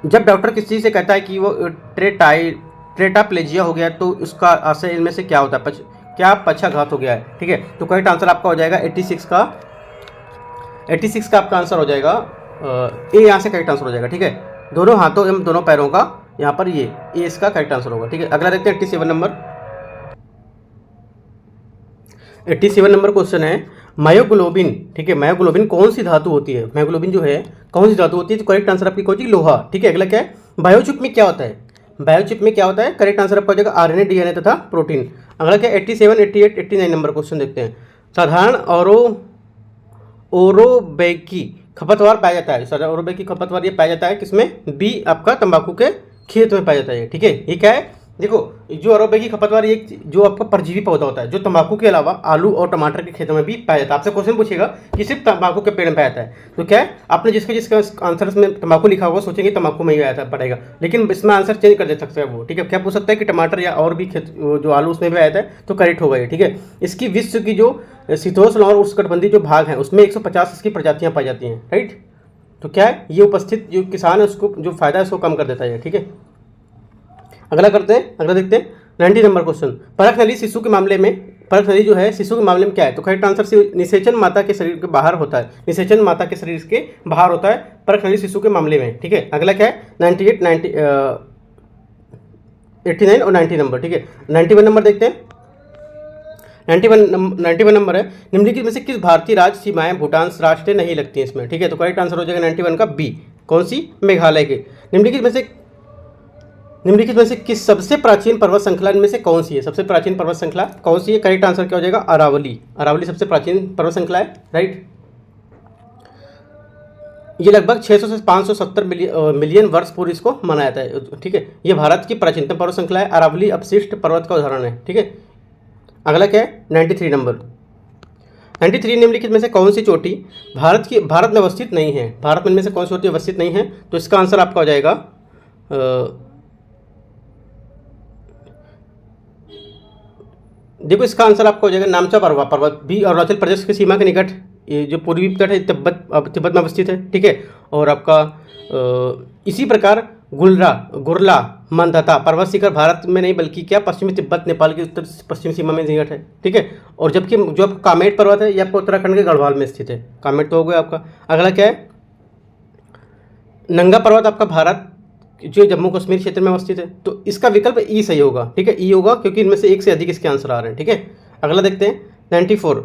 जब डॉक्टर किसी से कहता है कि वो ट्रेटाप्लेजिया हो गया, तो उसका आशय इनमें से क्या होता है? क्या पक्षाघात हो गया है? ठीक है, तो करेक्ट आंसर आपका हो जाएगा 86 का। 86 का आपका आंसर हो जाएगा ए, यहाँ से करेक्ट आंसर हो जाएगा। ठीक है, दोनों हाथों एवं दोनों पैरों का यहाँ पर ये ए इसका करेक्ट आंसर होगा। ठीक है, अगला देखते हैं 87 नंबर। 87 नंबर क्वेश्चन है, मायोग्लोबिन। ठीक है, मायोग्लोबिन कौन सी धातु होती है? मायोग्लोबिन जो है कौन सी धातु होती है? तो करेक्ट आंसर आपकी कौन सी? लोहा। ठीक है, अगला क्या है? बायोचिप में क्या होता है? बायोचिप में क्या होता है? करेक्ट आंसर आपका हो जाएगा आरएनए, डीएनए तथा प्रोटीन। अगला क्या? 87, 88, 89 नंबर क्वेश्चन देखते हैं। साधारण ओरोबेकी खपतवार पाया जाता है। साधारण ओरोबेकी खपतवार ये पाया जाता है किसमें? बी आपका तंबाकू के खेत में पाया जाता है। ठीक है, ये क्या है? देखो, जो अरोबेकी खपतवार एक जो आपका परजीवी पौधा होता है, जो तंबाकू के अलावा आलू और टमाटर के खेतों में भी पाया जाता है। आपसे क्वेश्चन पूछेगा कि सिर्फ तंबाकू के पेड़ में पाया जाता है, तो क्या है? आपने जिसका आंसर में तंबाकू लिखा होगा, सोचेंगे तंबाकू में ही आया था पड़ेगा, लेकिन इसमें आंसर चेंज कर दे सकते हैं वो। ठीक है, क्या पूछ सकता है कि टमाटर या और भी खेत जो आलू उसमें भी आया था, तो करेक्ट होगा ये। ठीक है, इसकी विश्व की जो शीतोष्ण और उष्णकटिबंधीय जो भाग है, उसमें 150 इसकी प्रजातियां पाई जाती हैं, राइट। तो क्या है, ये उपस्थित जो किसान है उसको जो फायदा है उसको कम कर देता है। ठीक है, अगला करते हैं, अगला देखते हैं 90 नंबर क्वेश्चन। परख नली शिशु के मामले में, परख नली जो है शिशु के मामले में क्या है? तो करेक्ट आंसर निषेचन माता के शरीर के बाहर होता है। निषेचन माता के शरीर के बाहर होता है परख नली शिशु के मामले में। ठीक है, अगला क्या है? 98, 89 और 90 नंबर। ठीक है, 91 नंबर देखते हैं। 91 नंबर है, निम्नलिखित में से किस भारतीय राज्य सीमाएं भूटान राष्ट्र से नहीं लगती हैं इसमें? ठीक है, तो करेक्ट आंसर हो जाएगा 91 का बी। कौन सी? मेघालय के। निम्नलिखित में से किस सबसे प्राचीन पर्वत श्रृंखला इनमें से कौन सी है? सबसे प्राचीन पर्वत श्रृंखला कौन सी है? करेक्ट आंसर क्या हो जाएगा? अरावली। अरावली सबसे प्राचीन पर्वत श्रृंखला है, राइट। ये लगभग 600 से 570 मिलियन वर्ष पूर्व इसको माना जाता है। ठीक है, ये भारत की प्राचीनतम पर्वत श्रृंखला है। अरावली अपशिष्ट पर्वत का उदाहरण है। ठीक है, अगला क्या है? 93 नंबर। 93, निम्नलिखित में से कौन सी चोटी भारत में अवस्थित नहीं है? भारत में इनमें से कौन सी चोटी अवस्थित नहीं है? तो इसका आंसर आपका हो जाएगा देखो, इसका आंसर आपका हो जाएगा नामचा पर्वत भी अरुणाचल प्रदेश की सीमा के निकट, ये जो पूर्वी तट है तिब्बत में अवस्थित है। ठीक है, और आपका इसी प्रकार गुरला मंदता पर्वत शिखर भारत में नहीं बल्कि क्या पश्चिमी तिब्बत नेपाल की उत्तर पश्चिमी सीमा में निकट है। ठीक है, और जबकि जो आपका कामेट पर्वत है ये आपको उत्तराखंड के गढ़वाल में स्थित है। कामेट तो हो गया आपका। अगला क्या है? नंगा पर्वत आपका भारत जो जम्मू कश्मीर क्षेत्र में अवस्थित है, तो इसका विकल्प ई सही होगा। ठीक है, ई होगा क्योंकि इनमें से एक से अधिक इसके आंसर आ रहे हैं। ठीक है, अगला देखते हैं 94,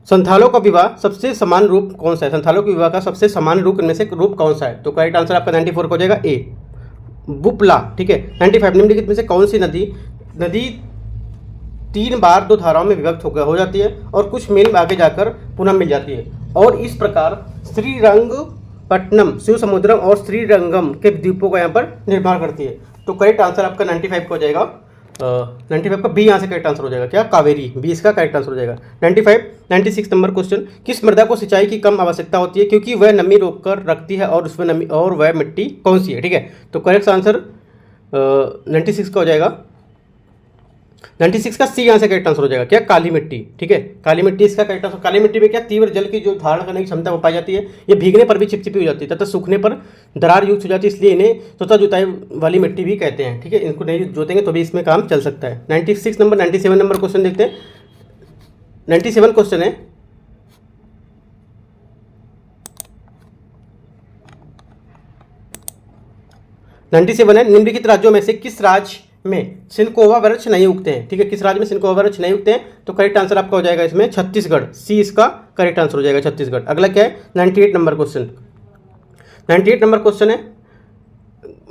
संथालों का विवाह सबसे समान रूप कौन सा है? संथालों के विवाह का सबसे समान रूप इनमें से रूप कौन सा है? तो करेक्ट आंसर आपका 94 का हो जाएगा ए, बुपला। ठीक है, 95, निम्नलिखित में से कौन सी नदी 3 बार 2 धाराओं में विभक्त हो जाती है और कुछ मील आगे जाकर पुनः मिल जाती है, और इस प्रकार श्रीरंगपट्टनम, शिव समुद्रम और श्रीरंगम के द्वीपों का यहाँ पर निर्माण करती है। तो करेक्ट आंसर आपका 95 का हो जाएगा 95 का बी यहाँ से करेक्ट आंसर हो जाएगा। क्या? कावेरी, बी इसका करेक्ट आंसर हो जाएगा। 96 नंबर क्वेश्चन, किस मृदा को सिंचाई की कम आवश्यकता होती है क्योंकि वह नमी रोक कर रखती है और उसमें नमी, और वह मिट्टी कौन सी है? ठीक है, तो करेक्ट आंसर 96 का हो जाएगा 96 का सी यहाँ से करेक्ट आंसर हो जाएगा। क्या? काली मिट्टी। ठीक है, काली मिट्टी इसका करेक्ट आंसर। काली मिट्टी में क्या तीव्र जल की जो धारण करने की क्षमता वो पाई जाती है, ये भीगने पर भी चिपचिपी हो जाती है तथा सूखने पर दरार युक्त हो जाती है, इसलिए इन्हें स्वतः जुताई वाली मिट्टी भी कहते हैं। ठीक है, इनको नहीं जोतेंगे तो भी इसमें काम चल सकता है। 97 नंबर क्वेश्चन देखते हैं। 97 क्वेश्चन है, निम्नलिखित राज्यों में से किस राज्य में सिनकोवा वृक्ष नहीं उगते हैं, ठीक है, किस राज्य में सिनकोवा वृक्ष नहीं उगते हैं? तो करेक्ट आंसर आपका हो जाएगा इसमें छत्तीसगढ़, सी इसका करेक्ट आंसर हो जाएगा छत्तीसगढ़। अगला क्या है 98 नंबर क्वेश्चन। 98 नंबर क्वेश्चन है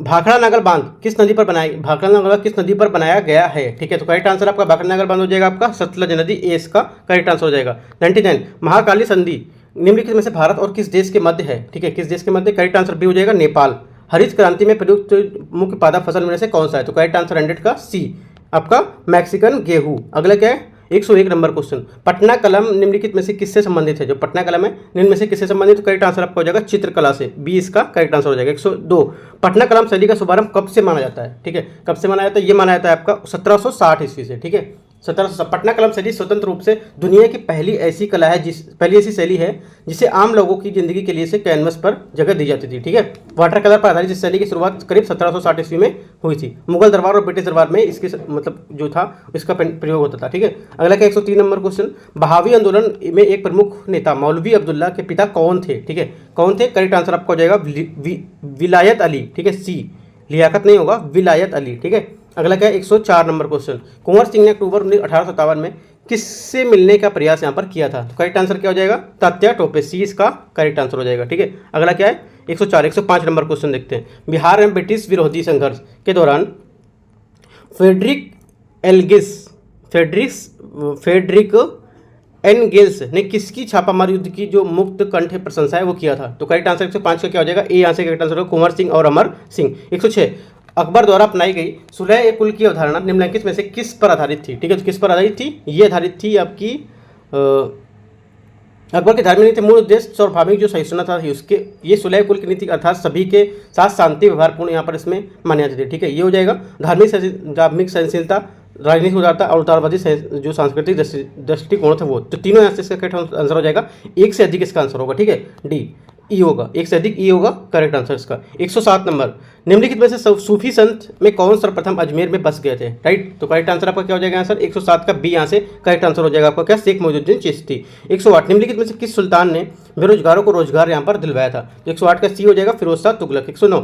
भाखड़ा नागल बांध किस नदी पर बनाया, भाखड़ा नागल किस नदी पर बनाया गया है? ठीक है, तो करेक्ट आंसर आपका भाखड़ा नागल बांध हो जाएगा आपका सतलज नदी, ए इसका करेक्ट आंसर हो जाएगा। 99 महाकाली संधि निम्नलिखित में से भारत और किस देश के मध्य है? ठीक है, किस देश के मध्य? करेक्ट आंसर बी हो जाएगा नेपाल। हरित क्रांति में प्रयुक्त मुख्य पादप फसल में से कौन सा है? तो करेक्ट आंसर 100 का सी आपका मैक्सिकन गेहूं। अगला क्या है 101 नंबर क्वेश्चन पटना कलम निम्नलिखित में से किससे संबंधित है? जो पटना कलम है निम्न में से किससे संबंधित? तो करेक्ट आंसर आपका हो जाएगा चित्रकला से, बी इसका करेक्ट आंसर हो जाएगा। 102 पटना कलम शैली का शुभारंभ कब से माना जाता है? ठीक है, कब से माना जाता है? ये माना जाता है आपका 1760 ईस्वी से। ठीक है, 1700। पटना कलम शैली स्वतंत्र रूप से दुनिया की पहली ऐसी कला है पहली ऐसी शैली है जिसे आम लोगों की जिंदगी के लिए से कैनवस पर जगह दी जाती थी। ठीक है, वाटर कलर पर आधारित इस शैली की शुरुआत करीब 1760 ईस्वी में हुई थी। मुगल दरबार और ब्रिटिश दरबार में इसके मतलब जो था इसका प्रयोग होता था। ठीक है, अगला क्या 103 नंबर क्वेश्चन बहावी आंदोलन में एक प्रमुख नेता मौलवी अब्दुल्ला के पिता कौन थे? ठीक है, कौन थे? करेक्ट आंसर आपका हो जाएगा विलायत अली। ठीक है, सी लियाकत नहीं होगा, विलायत अली। ठीक है, अगला क्या है 104 नंबर क्वेश्चन कुंवर सिंह ने अक्टूबर 1857 में किससे मिलने का प्रयास यहाँ पर किया था? तो करेक्ट आंसर क्या हो जाएगा? तात्या टोपे, सी इसका करेक्ट आंसर हो जाएगा। ठीक है, अगला क्या है 105 नंबर क्वेश्चन देखते हैं बिहार में ब्रिटिश विरोधी संघर्ष के दौरान फ्रेडरिक एनगेल्स ने किसकी छापामार युद्ध की जो मुक्त कंठ प्रशंसा है वो किया था? तो करेक्ट आंसर 105 का क्या हो जाएगा? ए यहाँ से करेक्ट आंसर होगा कुंवर सिंह और अमर सिंह। 106 अकबर द्वारा अपनाई गई सुलह ए कुल की अवधारणा निम्नलिखित में से किस पर आधारित थी? ठीक है, तो किस पर आधारित थी? ये आधारित थी आपकी अकबर की धार्मिक नीति मूल उद्देश्य सार्वभौमिक जो सहिष्णुता था उसके ये सुलह कुल की नीति अर्थात सभी के साथ शांति व्यवहारपूर्ण यहाँ पर इसमें मानी जाती थी। ठीक है, ये हो जाएगा धार्मिक सहनशीलता, राजनीतिक उदारता और उदारवादी जो सांस्कृतिक दृष्टिकोण था वो। तो तीनों यहाँ से इसका करेक्ट आंसर हो जाएगा। एक से अधिक इसका आंसर होगा। ठीक है, डी ई होगा, एक से अधिक ई होगा करेक्ट आंसर इसका। 107 नंबर निम्नलिखित में से सूफी संत में कौन सर्वप्रथम अजमेर में बस गए थे? राइट, तो करेक्ट आंसर आपका क्या हो जाएगा आंसर 107 का बी यहाँ से करेक्ट आंसर हो जाएगा आपका क्या? शेख मोइनुद्दीन चिश्ती। 108 निम्नलिखित में से किस सुल्तान ने बेरोजगारों को रोजगार यहाँ पर दिलवाया था? तो 108 का सी हो जाएगा फिरोज शाह तुगलक। 109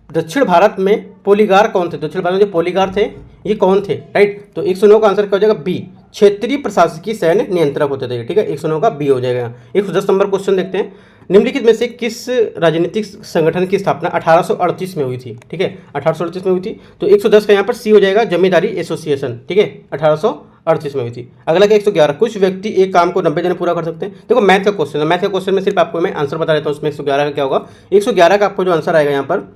दक्षिण भारत में पोलीगार कौन थे? दक्षिण भारत में जो पोलीगार थे ये कौन थे? राइट, तो 109 का आंसर क्या हो जाएगा? बी क्षेत्रीय प्रशासकीय सैन्य नियंत्रक होते थे। ठीक है, 109 का बी हो जाएगा। 110 नंबर क्वेश्चन देखते हैं निम्नलिखित में से किस राजनीतिक संगठन की स्थापना 1838 में हुई थी? ठीक है, 1838 में हुई थी। तो 110 का यहाँ पर सी हो जाएगा जमींदारी एसोसिएशन। ठीक है, 1838 में हुई थी। अगला क्या 111 कुछ व्यक्ति एक काम को 90 दिन पूरा कर सकते हैं। देखो मैथ का क्वेश्चन है, मैथ का क्वेश्चन में सिर्फ आपको मैं आंसर बता देता हूँ उसमें 111 का क्या होगा। 111 का आपको जो आंसर आएगा यहाँ पर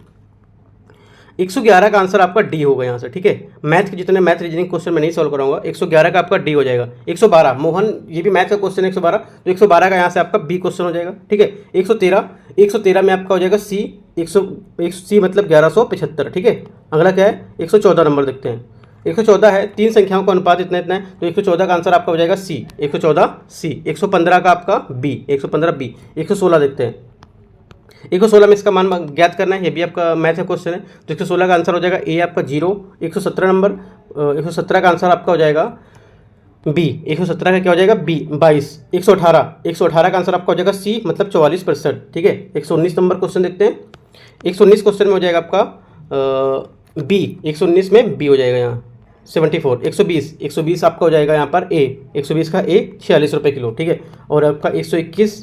111 का आंसर आपका डी होगा यहाँ से। ठीक है, मैथ के जितने मैथ रीजनिंग क्वेश्चन मैं नहीं सॉल्व कराऊंगा। 111 का आपका डी हो जाएगा। 112 मोहन, ये भी मैथ का क्वेश्चन है 112, तो 112 का यहाँ से आपका बी क्वेश्चन हो जाएगा। ठीक है, 113 में आपका हो जाएगा सी, 100 सी मतलब 1175। ठीक है, अगला क्या है 114 नंबर देखते हैं। 114 है 3 संख्याओं का अनुपात इतना इतना है, तो 114 का आंसर आपका हो जाएगा सी, 114 सी। 115 का आपका बी, 115 बी। 116 देखते हैं 116 में इसका मान ज्ञात करना है, ये भी आपका मैथ का क्वेश्चन है। तो 116 का आंसर हो जाएगा ए आपका 0। 117 नंबर 117 का आंसर आपका हो जाएगा बी, 117 का क्या हो जाएगा बी 22। 118 का आंसर आपका हो जाएगा सी मतलब 44%। ठीक है, 119 नंबर क्वेश्चन देखते हैं। 119 क्वेश्चन में हो जाएगा आपका बी, 119 में बी हो जाएगा यहाँ 74। 120 आपका हो जाएगा यहाँ पर ए, 120 का ए 46 रुपये किलो। ठीक है, और आपका 121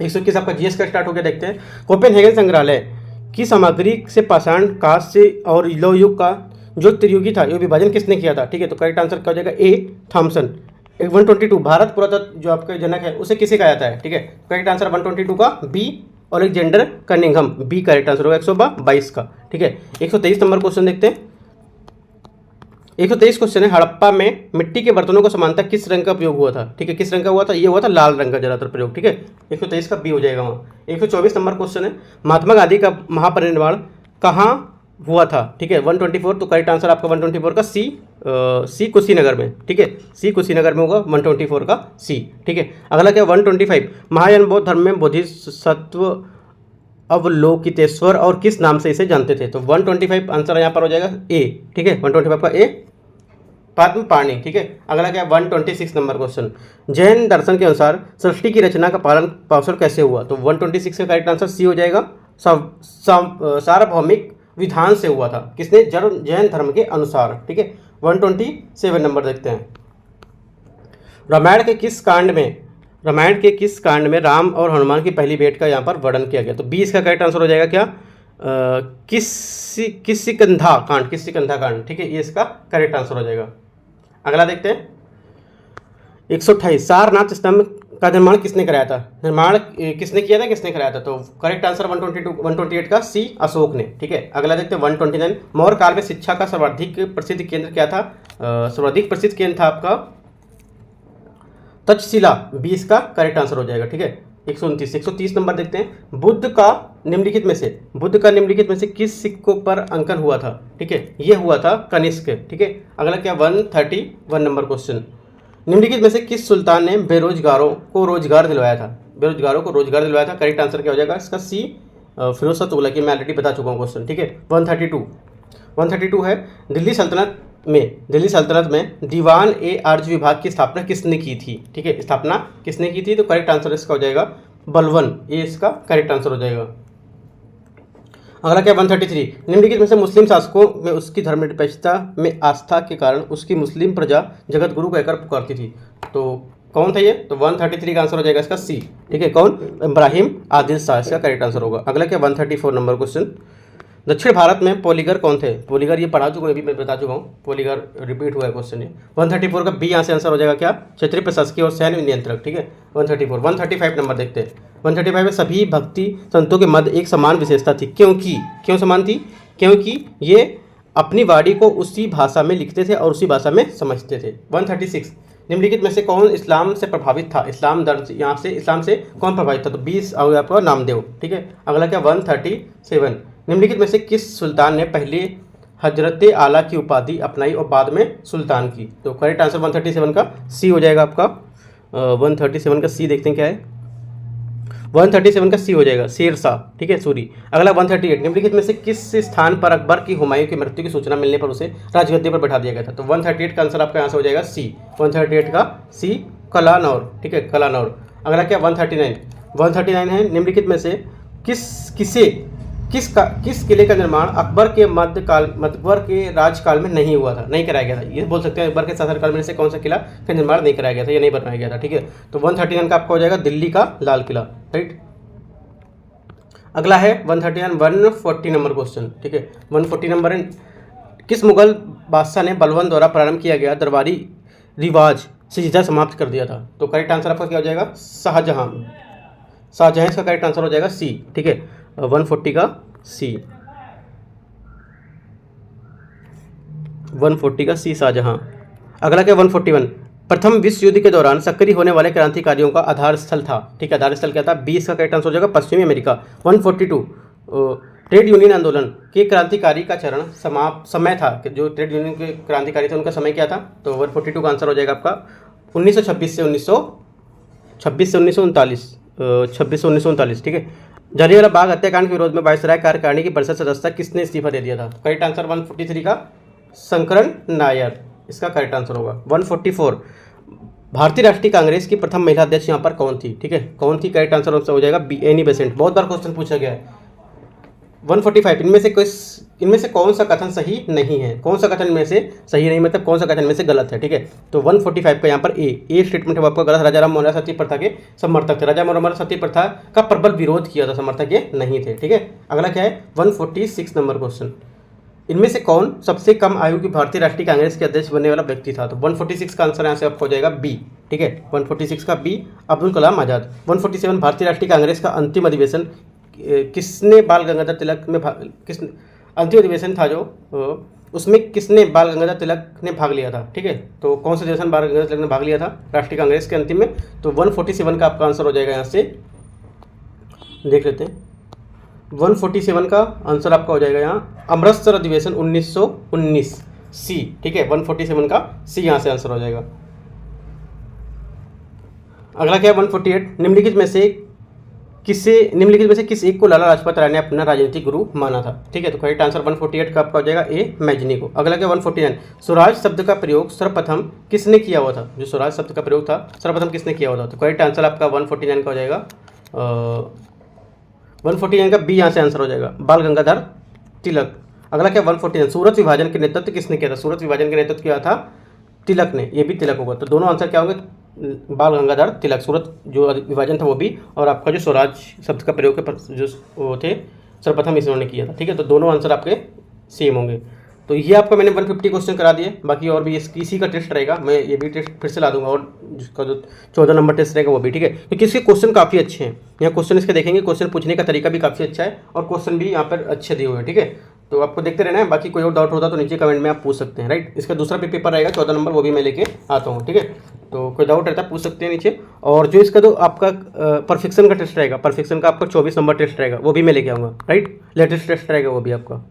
आपका जीएस का स्टार्ट हो गया। देखते हैं कोपेनहेगन संग्रहालय की सामग्री से पाषाण कांस्य से और लौह युग का जो त्रियुगी था ये विभाजन किसने किया था? ठीक है, तो करेक्ट आंसर क्या हो जाएगा ए थॉमसन। 122 भारत पुरातत्व जो आपका जनक है उसे किसे कहा जाता है? ठीक है, करेक्ट आंसर 122 का बी और Alexander Cunningham, B correct answer होगा 122 का। ठीक है, 123 नंबर क्वेश्चन देखते हैं। 123 क्वेश्चन है हड़प्पा में मिट्टी के बर्तनों को समानता किस रंग का प्रयोग हुआ था? ठीक है, किस रंग का हुआ था? ये हुआ था लाल रंग का ज्यादातर प्रयोग। ठीक है, 123 का बी हो जाएगा वहाँ। 124 नंबर क्वेश्चन है महात्मा गांधी का महापरिनिर्वाण कहाँ हुआ था? ठीक है, 124, तो करेक्ट आंसर आपका 124 का सी कुशीनगर में। ठीक है, सी कुशीनगर में होगा 124 का सी। ठीक है, अगला क्या 125 महायान बौद्ध धर्म में बोधिसत्व अवलोकितेश्वर और किस नाम से इसे जानते थे? तो 125 आंसर यहाँ पर हो जाएगा ए। ठीक है, 125 का ए पद्म पाणी। ठीक है, अगला क्या 126 नंबर क्वेश्चन जैन दर्शन के अनुसार सृष्टि की रचना का पालन पोषण कैसे हुआ? तो 126 का करेक्ट आंसर सी हो जाएगा सार्वभौमिक विधान से हुआ था, किसने, जैन धर्म के अनुसार। ठीक है, 127 नंबर देखते हैं। रामायण के किस कांड में राम और हनुमान की पहली भेंट का यहाँ पर वर्णन किया गया? तो 20 का करेक्ट आंसर हो जाएगा क्या, किष्किंधा कांड। ठीक है, ये इसका करेक्ट आंसर हो जाएगा। अगला देखते हैं 128, सारनाथ स्तंभ का निर्माण किसने कराया था? किसने किया था, किसने कराया था? तो करेक्ट आंसर 128 का सी, अशोक ने। ठीक है, अगला देखते हैं 129, मौर्य काल में शिक्षा का सर्वाधिक प्रसिद्ध केंद्र क्या था? सर्वाधिक प्रसिद्ध केंद्र था आपका तक्षशिला, 20 का करेक्ट आंसर हो जाएगा। ठीक है, 129 नंबर देखते हैं, बुद्ध का निम्नलिखित में से किस सिक्कों पर अंकन हुआ था? ठीक है, ये हुआ था कनिष्क। ठीक है, अगला क्या 131 नंबर क्वेश्चन, निम्नलिखित में से किस सुल्तान ने बेरोजगारों को रोजगार दिलवाया था? करेक्ट आंसर क्या हो जाएगा इसका सी, फिरोज शाह तुगलकी। मैं ऑलरेडी बता चुका हूँ क्वेश्चन। ठीक है, 132 है, दिल्ली सल्तनत में दीवान ए अर्ज विभाग की स्थापना किसने की थी? ठीक है, स्थापना किसने की थी? तो करेक्ट आंसर इसका हो जाएगा बलवन, ये इसका करेक्ट आंसर हो जाएगा। अगला क्या 133, निम्नलिखित में से मुस्लिम शासकों में उसकी धर्मनिरपेक्षता में आस्था के कारण उसकी मुस्लिम प्रजा जगत गुरु कहकर पुकारती थी, तो कौन था ये? तो 133 का आंसर हो जाएगा इसका सी। ठीक है, कौन? इब्राहिम आदिल शाह, इसका करेक्ट आंसर होगा। अगला क्या 134 नंबर क्वेश्चन, दक्षिण भारत में पोलीगर कौन थे? पोलीगर ये पढ़ा चुका हूँ, अभी मैं बता चुका हूँ, पोलीगर रिपीट हुआ है क्वेश्चन ये। 134 का बी यहाँ से आंसर हो जाएगा क्या, क्षेत्रीय प्रशासकीय और सैन्य नियंत्रक। ठीक है, 135 नंबर देखते हैं। 135 में सभी भक्ति संतों के मध्य एक समान विशेषता थी, क्यों समान थी? क्योंकि ये अपनी वाणी को उसी भाषा में लिखते थे और उसी भाषा में समझते थे। 136, निम्नलिखित में से कौन इस्लाम से प्रभावित था? इस्लाम से कौन प्रभावित था? तो 20 हो गया आपका नामदेव। ठीक है, अगला क्या 137, निम्नलिखित में से किस सुल्तान ने पहले हजरत आला की उपाधि अपनाई और बाद में सुल्तान की? तो करेक्ट आंसर 137 का सी हो जाएगा आपका। 137 का सी देखते हैं क्या है, 137 का सी हो जाएगा शेरशाह। ठीक है, सूरी। अगला 138, निम्नलिखित में से किस स्थान पर अकबर की हुमायूं की मृत्यु की सूचना मिलने पर उसे राजगद्दी पर बैठा दिया गया था? तो 138 का आंसर आपका आंसर हो जाएगा सी, 138 का सी, कलानौर। ठीक है, कलानौर। अगला क्या 139 है, निम्नलिखित में से किस किले का निर्माण अकबर के राजकाल में नहीं हुआ था, नहीं कराया गया था? ये बोल सकते हैं अकबर के शासनकाल में से कौन सा किला का निर्माण नहीं कराया गया था या नहीं बनवाया गया था। ठीक है, तो 139 का आपका हो जाएगा दिल्ली का लाल किला। राइट, अगला है 140 नंबर क्वेश्चन। ठीक है, 140 नंबर है, किस मुगल बादशाह ने बलबन द्वारा प्रारंभ किया गया दरबारी रिवाज सीधा समाप्त कर दिया था? तो करेक्ट आंसर आपका क्या हो जाएगा, शाहजहां, इसका करेक्ट आंसर हो जाएगा सी। ठीक है, 140 का सी, 140 का सी शाहजहां। अगला क्या 141, प्रथम विश्व युद्ध के दौरान सक्रिय होने वाले क्रांतिकारियों का आधार स्थल था? ठीक है, आधार स्थल क्या था? 20 का करेक्ट आंसर हो जाएगा पश्चिमी अमेरिका। 142, ट्रेड यूनियन आंदोलन के क्रांतिकारी का समय था, जो ट्रेड यूनियन के क्रांतिकारी थे उनका समय क्या था? तो 142 का आंसर हो जाएगा आपका 1926 से 1939। ठीक है, जलियांवाला बाग हत्याकांड के विरोध में वायसराय कार्यकारिणी की परिषद सदस्यता किसने इस्तीफा दे दिया था? करेक्ट आंसर 143 का शंकरन नायर, इसका करेक्ट आंसर होगा। 144, भारतीय राष्ट्रीय कांग्रेस की प्रथम महिला अध्यक्ष यहाँ पर कौन थी? ठीक है, कौन थी? करेक्ट आंसर हो जाएगा एनी बेसेंट, बहुत बार क्वेश्चन पूछा गया है। 145, इनमें से कौन सा कथन सही नहीं है? कौन सा कथन इनमें से सही नहीं, मतलब कौन सा कथन इनमें से गलत है? ठीक है, तो 145 का यहाँ पर ए स्टेटमेंट है आपका गलत। राजा राम मोहन राय सती प्रथा के समर्थक थे, राजा मोहन राय सती प्रथा का प्रबल विरोध किया था, समर्थक ये नहीं थे। ठीक है, अगला क्या है 146 नंबर क्वेश्चन, इनमें से कौन सबसे कम आयु की भारतीय राष्ट्रीय कांग्रेस के अध्यक्ष बनने वाला व्यक्ति था? तो 146 का आंसर यहाँ से आपको हो जाएगा बी। ठीक है, 146 का बी, अब्दुल कलाम आजाद। 147, भारतीय राष्ट्रीय कांग्रेस का अंतिम अधिवेशन किसने बाल गंगाधर तिलक में अंतिम अधिवेशन था जो उसमें किसने बाल गंगाधर तिलक ने भाग लिया था? ठीक है, तो कौन सा अधिवेशन बाल गंगाधर तिलक ने भाग लिया था राष्ट्रीय कांग्रेस के अंतिम में? तो 147 का आपका आंसर हो जाएगा, यहाँ से देख लेते हैं। 147 का आंसर आपका हो जाएगा यहाँ अमृतसर अधिवेशन 1919 सी। ठीक है, 147 का सी यहाँ से आंसर हो जाएगा। अगला क्या है 148, निम्नलिखित में से किस एक को लाला लाजपत राय ने अपना राजनीतिक गुरु माना था? ठीक है, तो करेक्ट आंसर 148 का आपका हो जाएगा ए, मैजनी को। अगला क्या 149, स्वराज शब्द का प्रयोग सर्वप्रथम किसने किया हुआ था? जो स्वराज शब्द का प्रयोग था सर्वप्रथम किसने किया हुआ था? तो करेक्ट आंसर आपका 149 का हो जाएगा 149 का बी यहाँ से आंसर हो जाएगा बाल गंगाधर तिलक। अगला क्या 149, सूरत विभाजन के नेतृत्व किसने किया था? सूरत विभाजन के नेतृत्व किया था तिलक ने, ये भी तिलक होगा। तो दोनों आंसर क्या होंगे? बाल गंगाधर तिलक, सूरत जो विभाजन था वो भी, और आपका जो स्वराज शब्द का प्रयोग के जो वो थे सर्वप्रथम इन्होंने किया था। ठीक है, तो दोनों आंसर आपके सेम होंगे। तो ये आपका मैंने 150 क्वेश्चन करा दिए, बाकी और भी इसी का टेस्ट रहेगा, मैं ये भी टेस्ट फिर से ला दूंगा, और जिसका जो 14 नंबर टेस्ट रहेगा वो भी। ठीक है, क्योंकि इसके क्वेश्चन काफ़ी अच्छे हैं, यहाँ क्वेश्चन इसके देखेंगे, क्वेश्चन पूछने का तरीका भी काफ़ी अच्छा है, और क्वेश्चन भी यहाँ पर अच्छे दिए हुए हैं। ठीक है, तो आपको देखते रहना है, बाकी कोई और डाउट होता तो नीचे कमेंट में आप पूछ सकते हैं। राइट, इसका दूसरा भी पेपर रहेगा 14 नंबर, वो भी मैं लेके आता हूँ। ठीक है, तो कोई डाउट रहता है पूछ सकते हैं नीचे। और जो इसका जो आपका परफेक्शन का टेस्ट रहेगा, परफेक्शन का आपका 24 नंबर टेस्ट रहेगा, वो भी मैं लेके आऊँगा। राइट, लेटेस्ट टेस्ट रहेगा वो भी आपका।